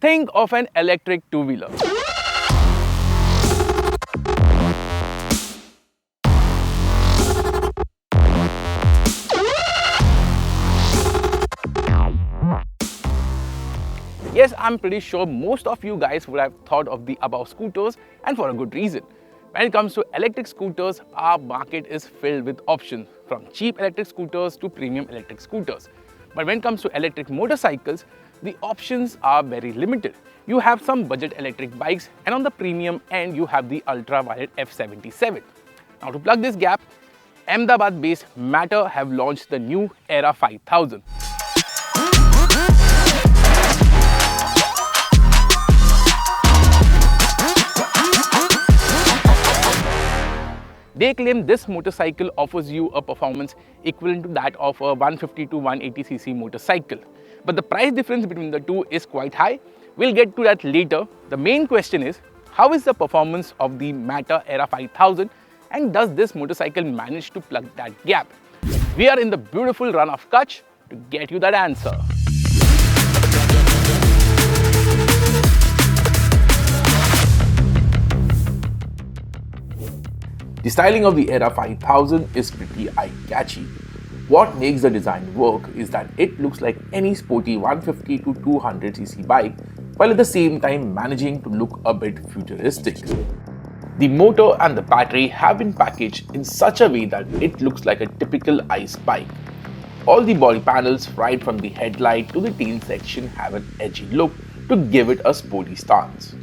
think of an electric two-wheeler. Yes, I'm pretty sure most of you guys would have thought of the above scooters, and for a good reason. When it comes to electric scooters, our market is filled with options, from cheap electric scooters to premium electric scooters. But when it comes to electric motorcycles, the options are very limited. You have some budget electric bikes, and on the premium end, you have the Ultraviolette F77. Now to plug this gap, Ahmedabad-based Matter have launched the new Aera 5000. They claim this motorcycle offers you a performance equivalent to that of a 150 to 180cc motorcycle. But the price difference between the two is quite high. We'll get to that later. The main question is, how is the performance of the Matter Aera 5000, and does this motorcycle manage to plug that gap? We are in the beautiful Rann of Kutch to get you that answer. The styling of the Aera 5000 is pretty eye-catchy. What makes the design work is that it looks like any sporty 150 to 200cc bike, while at the same time managing to look a bit futuristic. The motor and the battery have been packaged in such a way that it looks like a typical ICE bike. All the body panels, right from the headlight to the tail section, have an edgy look to give it a sporty stance.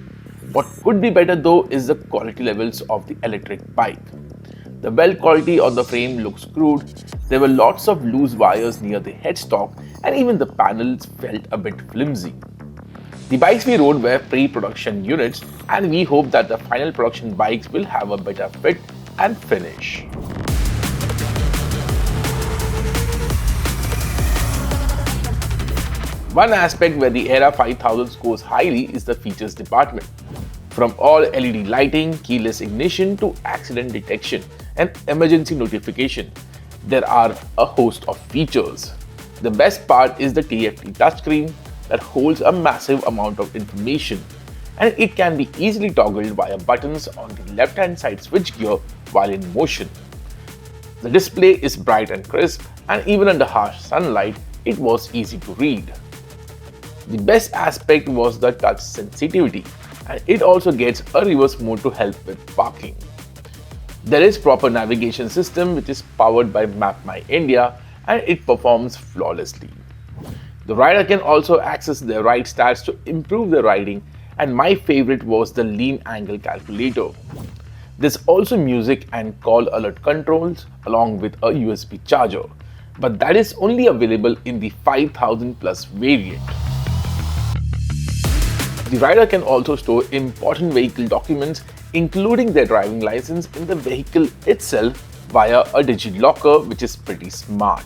What could be better though is the quality levels of the electric bike. The weld quality on the frame looks crude, there were lots of loose wires near the headstock, and even the panels felt a bit flimsy. The bikes we rode were pre-production units, and we hope that the final production bikes will have a better fit and finish. One aspect where the Aera 5000 scores highly is the features department. From all LED lighting, keyless ignition to accident detection and emergency notification, there are a host of features. The best part is the hefty touchscreen that holds a massive amount of information, and it can be easily toggled via buttons on the left-hand side switchgear while in motion. The display is bright and crisp, and even under harsh sunlight, it was easy to read. The best aspect was the touch sensitivity, and it also gets a reverse mode to help with parking. There is proper navigation system which is powered by Map My India, and it performs flawlessly. The rider can also access their ride stats to improve their riding, and my favorite was the lean angle calculator. There's also music and call alert controls along with a USB charger, but that is only available in the 5000 plus variant. The rider can also store important vehicle documents, including their driving license, in the vehicle itself via a digilocker, which is pretty smart.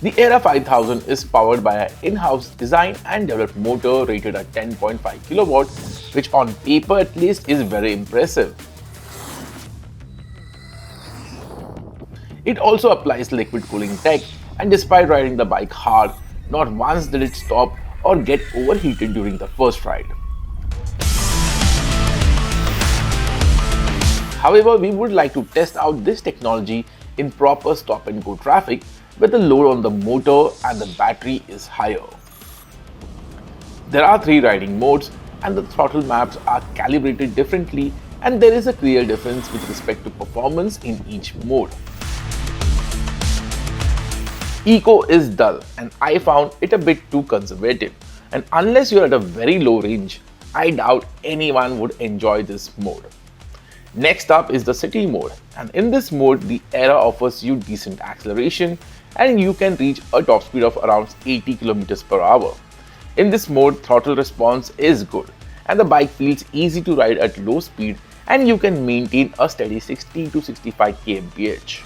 The Aera 5000 is powered by an in-house design and developed motor rated at 10.5 kW, which on paper at least is very impressive. It also applies liquid cooling tech, and despite riding the bike hard, not once did it stop or get overheated during the first ride. However, we would like to test out this technology in proper stop-and-go traffic where the load on the motor and the battery is higher. There are 3 riding modes, and the throttle maps are calibrated differently, and there is a clear difference with respect to performance in each mode. Eco is dull, and I found it a bit too conservative, and unless you're at a very low range, I doubt anyone would enjoy this mode. Next up is the city mode, and in this mode the Aera offers you decent acceleration, and you can reach a top speed of around 80 km per hour. In this mode, throttle response is good, and the bike feels easy to ride at low speed, and you can maintain a steady 60 to 65 kmph.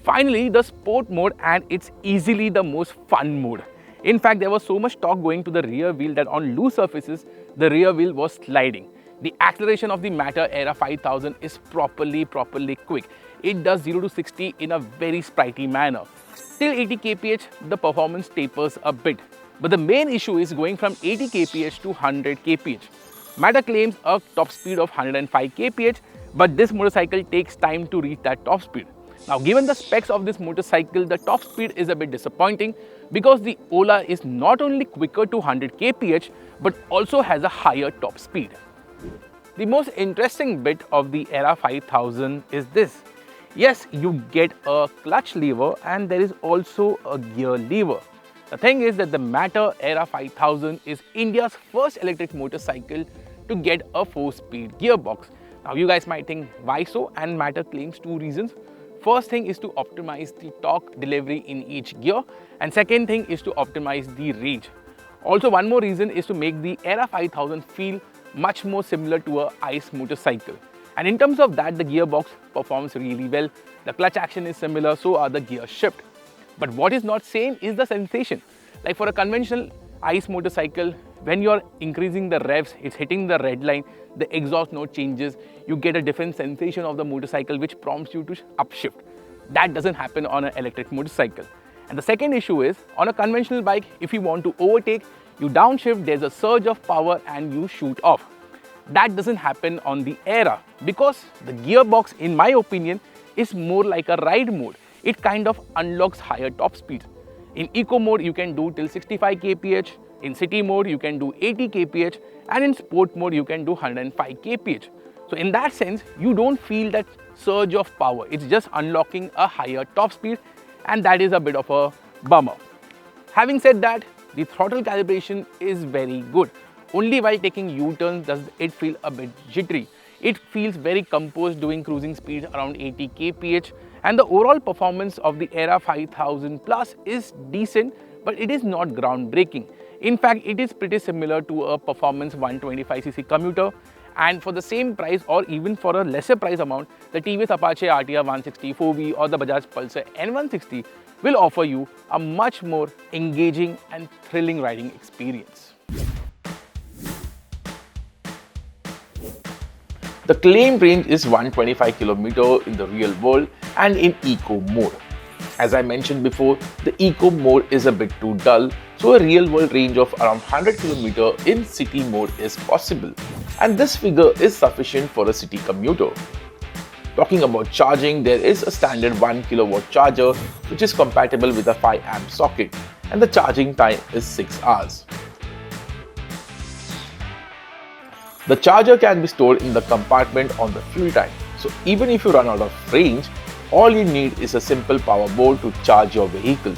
Finally, the sport mode, and it's easily the most fun mode. In fact, there was so much torque going to the rear wheel that on loose surfaces, the rear wheel was sliding. The acceleration of the Matter Aera 5000 is properly quick. it does 0 to 60 in a very sprightly manner. Till 80 kph, the performance tapers a bit. But the main issue is going from 80 kph to 100 kph. Matter claims a top speed of 105 kph, but this motorcycle takes time to reach that top speed. Now, given the specs of this motorcycle, the top speed is a bit disappointing because the Ola is not only quicker to 100 kph, but also has a higher top speed. The most interesting bit of the Aera 5000 is this. Yes, you get a clutch lever and there is also a gear lever. The thing is that the Matter Aera 5000 is India's first electric motorcycle to get a 4-speed gearbox. Now you guys might think, why so? And Matter claims 2 reasons. First thing is to optimize the torque delivery in each gear, and second thing is to optimize the range. Also, one more reason is to make the Aera 5000 feel much more similar to a ICE motorcycle. And in terms of that, the gearbox performs really well. The clutch action is similar, so are the gear shift. But what is not same is the sensation. Like for a conventional ICE motorcycle, when you're increasing the revs, it's hitting the red line, the exhaust note changes, you get a different sensation of the motorcycle which prompts you to upshift. That doesn't happen on an electric motorcycle. And the second issue is, on a conventional bike, if you want to overtake, you downshift, there's a surge of power and you shoot off. That doesn't happen on the Aera because the gearbox, in my opinion, is more like a ride mode. It kind of unlocks higher top speeds. In eco mode, you can do till 65 kph. In city mode, you can do 80 kph. And in sport mode, you can do 105 kph. So in that sense, you don't feel that surge of power. It's just unlocking a higher top speed, and that is a bit of a bummer. Having said that, the throttle calibration is very good. Only while taking U-turns does it feel a bit jittery. It feels very composed doing cruising speeds around 80 kph, and the overall performance of the Aera 5000 Plus is decent, but it is not groundbreaking. In fact, it is pretty similar to a performance 125cc commuter, and for the same price or even for a lesser price amount, the TVS Apache RTR 160 4V or the Bajaj Pulsar N160 will offer you a much more engaging and thrilling riding experience. The claimed range is 125 km in the real world and in eco mode. As I mentioned before, the eco mode is a bit too dull, so a real world range of around 100 km in city mode is possible, and this figure is sufficient for a city commuter. Talking about charging, there is a standard 1 kW charger which is compatible with a 5 amp socket, and the charging time is 6 hours. The charger can be stored in the compartment on the fuel tank, so even if you run out of range, all you need is a simple power board to charge your vehicle.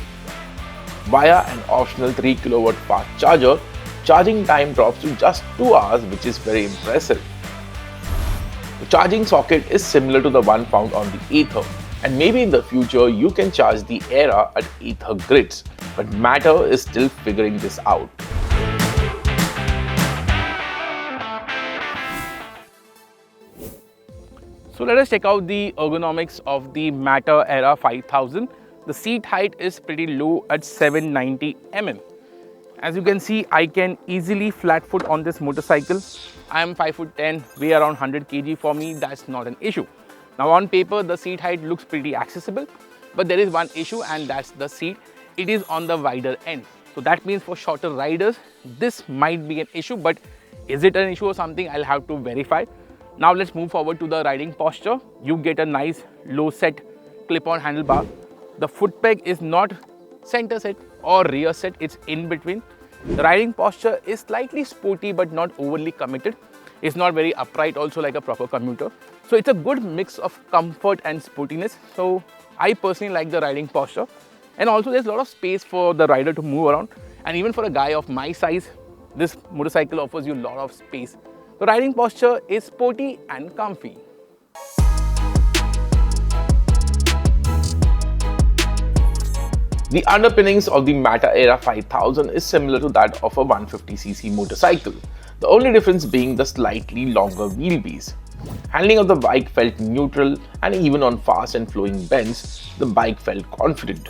Via an optional 3 kW fast charger, charging time drops to just 2 hours, which is very impressive. The charging socket is similar to the one found on the Aether, and maybe in the future you can charge the Aera at Aether grids, but Matter is still figuring this out. So let us check out the ergonomics of the Matter Aera 5000. The seat height is pretty low at 790 mm. As you can see, I can easily flat foot on this motorcycle. I am 5'10", weigh around 100 kg. For me, that's not an issue. Now on paper, the seat height looks pretty accessible, but there is one issue, and that's the seat. It is on the wider end. So that means for shorter riders, this might be an issue, but is it an issue or something? I'll have to verify. Now let's move forward to the riding posture. You get a nice low set clip-on handlebar. The foot peg is not center set or rear set, it's in between. The riding posture is slightly sporty but not overly committed. It's not very upright also like a proper commuter. So it's a good mix of comfort and sportiness. So I personally like the riding posture. And also there's a lot of space for the rider to move around. And even for a guy of my size, this motorcycle offers you a lot of space. The riding posture is sporty and comfy. The underpinnings of the Matter Aera 5000 is similar to that of a 150cc motorcycle, the only difference being the slightly longer wheelbase. Handling of the bike felt neutral, and even on fast and flowing bends, the bike felt confident.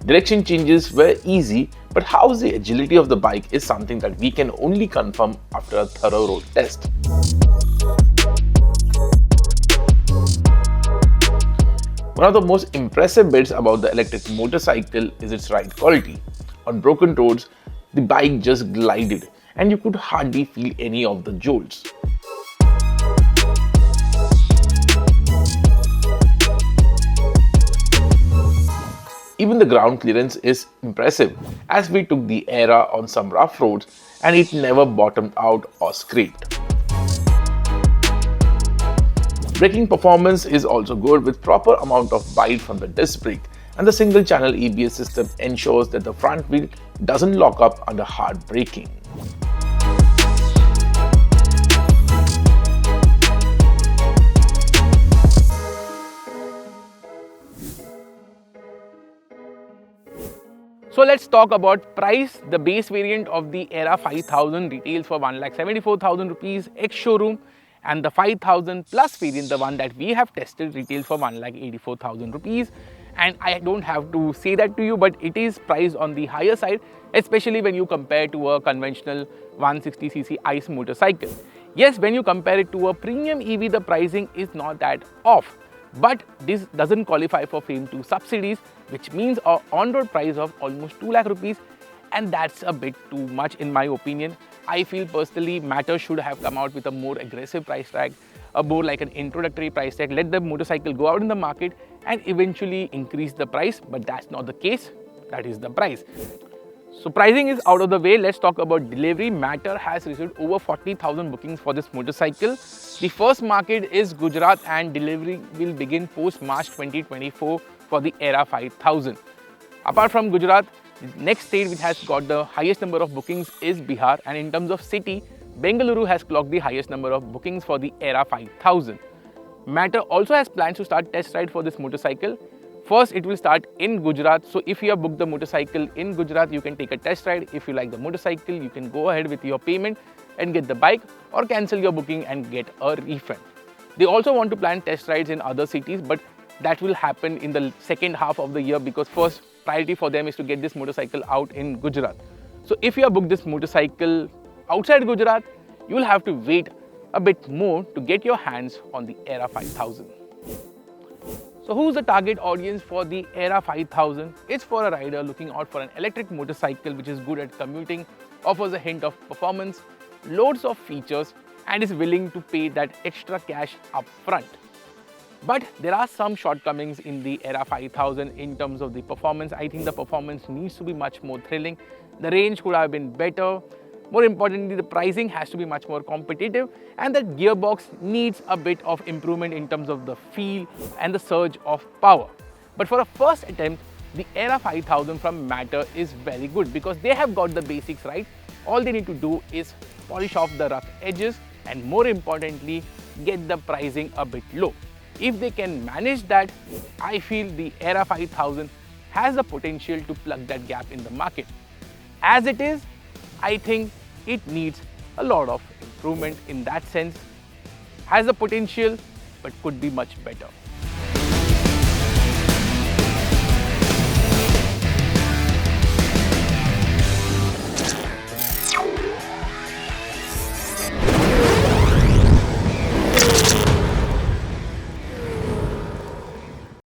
Direction changes were easy, but how the agility of the bike is something that we can only confirm after a thorough road test. One of the most impressive bits about the electric motorcycle is its ride quality. On broken roads, the bike just glided and you could hardly feel any of the jolts. Even the ground clearance is impressive, as we took the Aera on some rough roads and it never bottomed out or scraped. Braking performance is also good with proper amount of bite from the disc brake, and the single channel ABS system ensures that the front wheel doesn't lock up under hard braking. So let's talk about price. The base variant of the Aera 5000 retails for 1,74,000 rupees ex-showroom, and the 5000 plus variant, the one that we have tested, retails for 1,84,000 rupees. And I don't have to say that to you, but it is priced on the higher side, especially when you compare to a conventional 160cc ICE motorcycle. Yes, when you compare it to a premium EV, the pricing is not that off. But this doesn't qualify for FAME 2 subsidies, which means an on-road price of almost 2 lakh rupees, and that's a bit too much in my opinion. I feel personally Matter should have come out with a more aggressive price tag, a more like an introductory price tag. Let the motorcycle go out in the market and eventually increase the price, but that's not the case. That is the price. So pricing is out of the way. Let's talk about delivery. Matter has received over 40,000 bookings for this motorcycle. The first market is Gujarat and delivery will begin post March 2024 for the Aera 5000. Apart from Gujarat, the next state which has got the highest number of bookings is Bihar, and in terms of city, Bengaluru has clocked the highest number of bookings for the Aera 5000. Matter also has plans to start test ride for this motorcycle. First, it will start in Gujarat. So if you have booked the motorcycle in Gujarat, you can take a test ride. If you like the motorcycle, you can go ahead with your payment and get the bike, or cancel your booking and get a refund. They also want to plan test rides in other cities, but that will happen in the second half of the year, because first priority for them is to get this motorcycle out in Gujarat. So if you have booked this motorcycle outside Gujarat, you will have to wait a bit more to get your hands on the Aera 5000. So who's the target audience for the Aera 5000? It's for a rider looking out for an electric motorcycle which is good at commuting, offers a hint of performance, loads of features, and is willing to pay that extra cash up front. But there are some shortcomings in the Aera 5000 in terms of the performance. I think the performance needs to be much more thrilling. The range could have been better. More importantly, the pricing has to be much more competitive, and the gearbox needs a bit of improvement in terms of the feel and the surge of power. But for a first attempt, the Aera 5000 from Matter is very good because they have got the basics right. All they need to do is polish off the rough edges and, more importantly, get the pricing a bit low. If they can manage that, I feel the Aera 5000 has the potential to plug that gap in the market. As it is, I think it needs a lot of improvement in that sense. Has the potential, but could be much better.